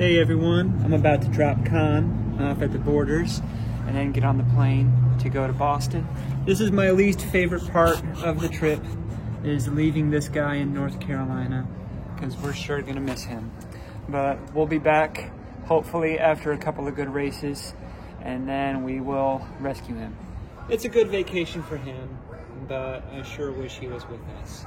Hey everyone, I'm about to drop Con off at the Borders and then get on the plane to go to Boston. This is my least favorite part of the trip, is leaving this guy in North Carolina, because we're sure gonna miss him. But we'll be back hopefully after a couple of good races, and then we will rescue him. It's a good vacation for him, but I sure wish he was with us.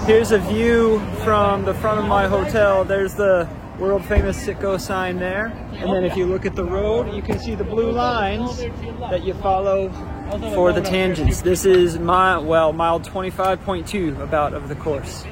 Here's a view from the front of my hotel. There's the world famous Citgo sign there. And then if you look at the road, you can see the blue lines that you follow for the tangents. This is mile 25.2 about of the course.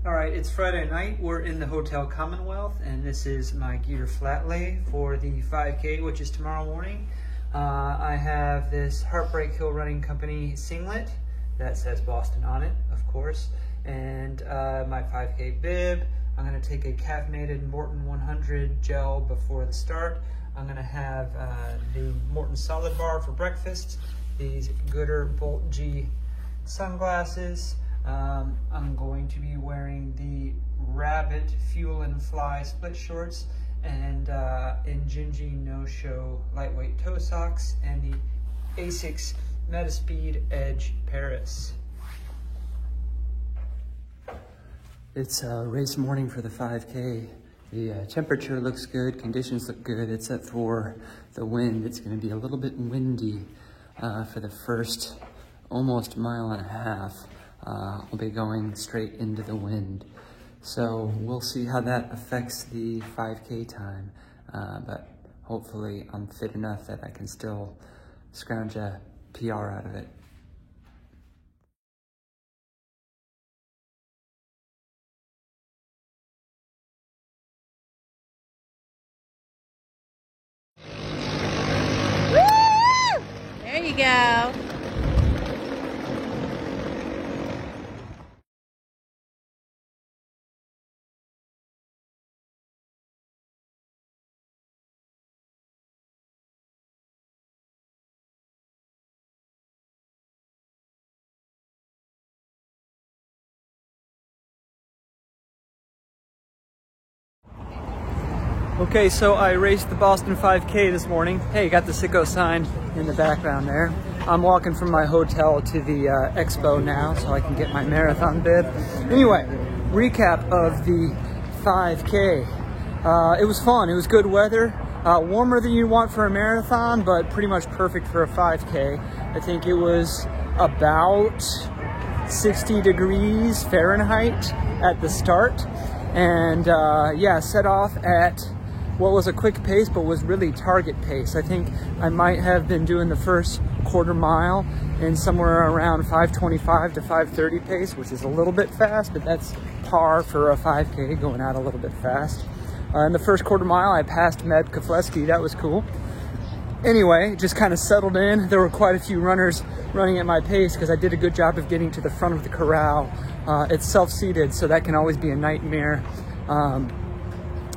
All right, it's Friday night. We're in the Hotel Commonwealth, and this is my gear flat lay for the 5K, which is tomorrow morning. I have this Heartbreak Hill Running Company singlet that says Boston on it, of course, and my 5K bib. I'm gonna take a caffeinated Morton 100 gel before the start. I'm gonna have the Morton Solid Bar for breakfast, these Gooder Bolt G sunglasses. I'm going to be wearing the Rabbit Fuel and Fly split shorts and Injinji No-Show lightweight toe socks and the Asics Metaspeed Edge Paris. It's race morning for the 5K. The temperature looks good, conditions look good, except for the wind. It's going to be a little bit windy for the first almost mile and a half. We'll be going straight into the wind. So we'll see how that affects the 5K time. But hopefully I'm fit enough that I can still scrounge a PR out of it. Woo! There you go. Okay, so I raced the Boston 5K this morning. Hey, got the Citgo sign in the background there. I'm walking from my hotel to the expo now so I can get my marathon bib. Anyway, recap of the 5K. It was fun, it was good weather. Warmer than you want for a marathon, but pretty much perfect for a 5K. I think it was about 60 degrees Fahrenheit at the start. And yeah, set off at what was a quick pace, but was really target pace. I think I might have been doing the first quarter mile in somewhere around 5:25 to 5:30 pace, which is a little bit fast, but that's par for a 5K, going out a little bit fast. In the first quarter mile, I passed Med Kefleski. That was cool. Anyway, just kind of settled in. There were quite a few runners running at my pace because I did a good job of getting to the front of the corral. It's self-seated, so that can always be a nightmare.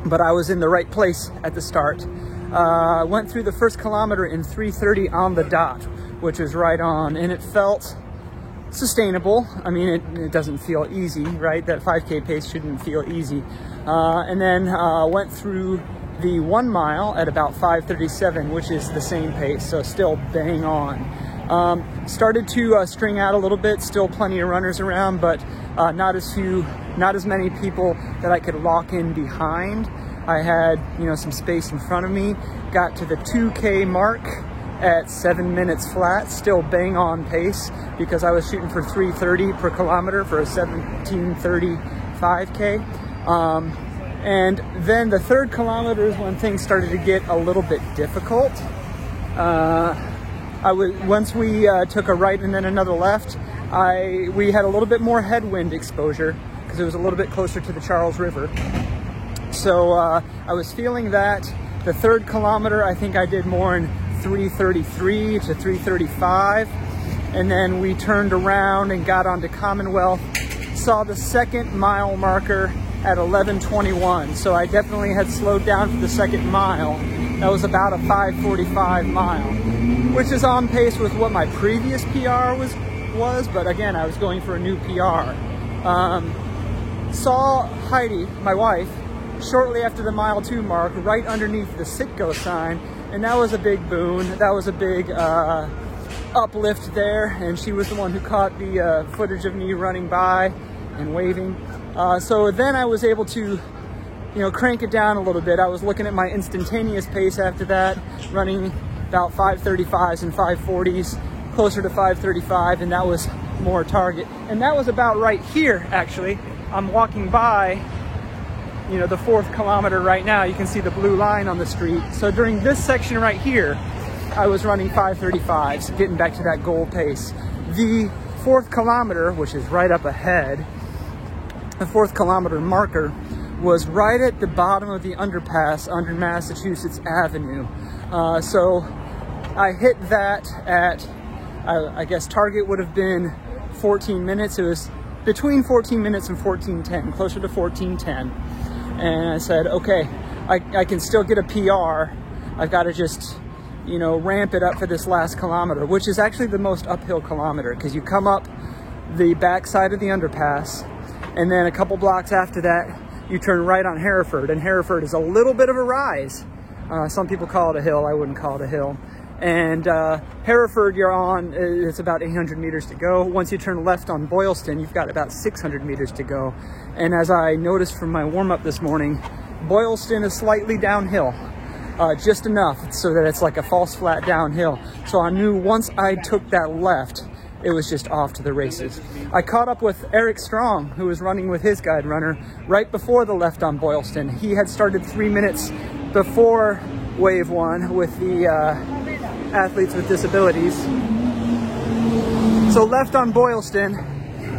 But I was in the right place at the start. I went through the first kilometer in 3:30 on the dot, which was right on, and it felt sustainable. I mean, it doesn't feel easy, right? That 5K pace shouldn't feel easy. And then went through the 1 mile at about 5:37, which is the same pace, so still bang on. Started to string out a little bit, still plenty of runners around, but not as many people that I could lock in behind. I had, some space in front of me. Got to the 2K mark at 7 minutes flat, still bang on pace because I was shooting for 3:30 per kilometer for a 17:30 5K. And then the third kilometer is when things started to get a little bit difficult. Once we took a right and then another left, we had a little bit more headwind exposure because it was a little bit closer to the Charles River. So I was feeling that. The third kilometer, I think I did more in 3:33 to 3:35. And then we turned around and got onto Commonwealth. Saw the second mile marker at 11:21. So I definitely had slowed down for the second mile. That was about a 5:45 mile, which is on pace with what my previous PR was, but again, I was going for a new PR. saw Heidi, my wife, shortly after the mile 2 mark, right underneath the Citgo sign, and that was a big boon. That was a big uplift there, and she was the one who caught the footage of me running by and waving. So then I was able to, crank it down a little bit. I was looking at my instantaneous pace after that, running about 5:35s and 5:40s, closer to 5:35, and that was more target. And that was about right here, actually. I'm walking by, the 4th kilometer right now. You can see the blue line on the street. So during this section right here, I was running 5:35s, getting back to that goal pace. The 4th kilometer, which is right up ahead, the 4th kilometer marker was right at the bottom of the underpass under Massachusetts Avenue. So I hit that at, I guess target would have been 14 minutes. It was between 14 minutes and 14:10, closer to 14:10. And I said, okay, I can still get a PR. I've got to just, ramp it up for this last kilometer, which is actually the most uphill kilometer, because you come up the backside of the underpass, and then a couple blocks after that, you turn right on Hereford, and Hereford is a little bit of a rise. Some people call it a hill. I wouldn't call it a hill. And Hereford, you're on, it's about 800 meters to go. Once you turn left on Boylston, you've got about 600 meters to go. And as I noticed from my warm-up this morning, Boylston is slightly downhill, just enough so that it's like a false flat downhill. So I knew once I took that left, it was just off to the races. I caught up with Eric Strong, who was running with his guide runner right before the left on Boylston. He had started 3 minutes before wave 1 with the athletes with disabilities. So left on Boylston,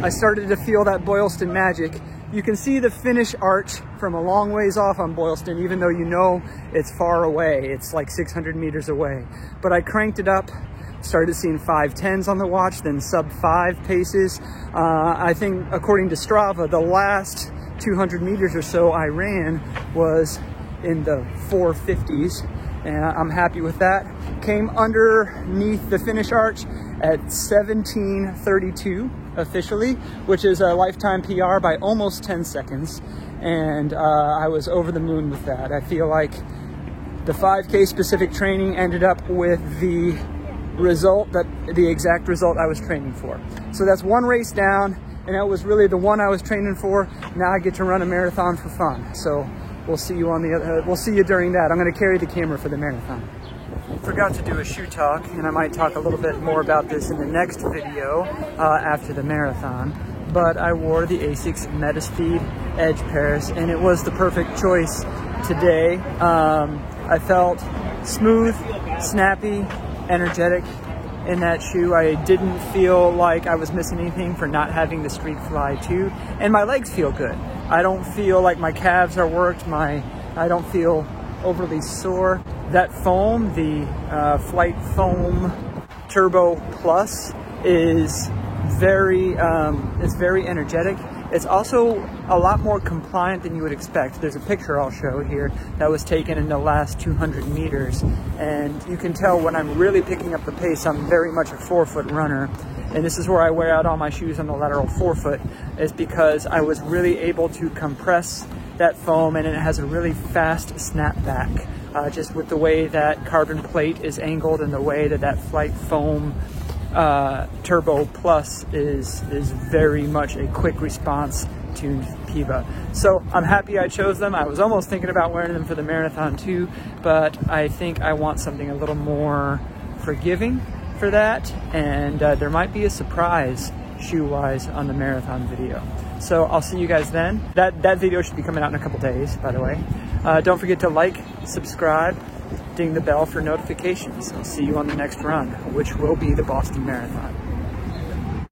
I started to feel that Boylston magic. You can see the finish arch from a long ways off on Boylston, even though it's far away. It's like 600 meters away. But I cranked it up, started seeing 5:10s on the watch, then sub-5 paces. I think, according to Strava, the last 200 meters or so I ran was in the 450s, and I'm happy with that. Came underneath the finish arch at 17:32 officially, which is a lifetime PR by almost 10 seconds, and I was over the moon with that. I feel like the 5K specific training ended up with the exact result I was training for. So that's one race down, and that was really the one I was training for. Now I get to run a marathon for fun. So we'll see you we'll see you during that. I'm going to carry the camera for the marathon. Forgot to do a shoe talk, and I might talk a little bit more about this in the next video after the marathon. But I wore the Asics Metaspeed Edge pairs, and it was the perfect choice today. I felt smooth, snappy, energetic in that shoe. I didn't feel like I was missing anything for not having the Streak Fly 2, and my legs feel good. I don't feel like my calves are worked. I don't feel overly sore. That foam, the Flight Foam Turbo Plus, is very energetic. It's also a lot more compliant than you would expect. There's a picture I'll show here that was taken in the last 200 meters, and you can tell when I'm really picking up the pace, I'm very much a forefoot runner. And this is where I wear out all my shoes on the lateral forefoot, is because I was really able to compress that foam, and it has a really fast snapback, just with the way that carbon plate is angled and the way that Flight Foam Turbo Plus is very much a quick response tuned PIVA. So I'm happy I chose them. I was almost thinking about wearing them for the marathon too, but I think I want something a little more forgiving for that, and there might be a surprise shoe-wise on the marathon video. So I'll see you guys then. That video should be coming out in a couple days, by the way. Don't forget to like, subscribe, ding the bell for notifications. I'll see you on the next run, which will be the Boston Marathon.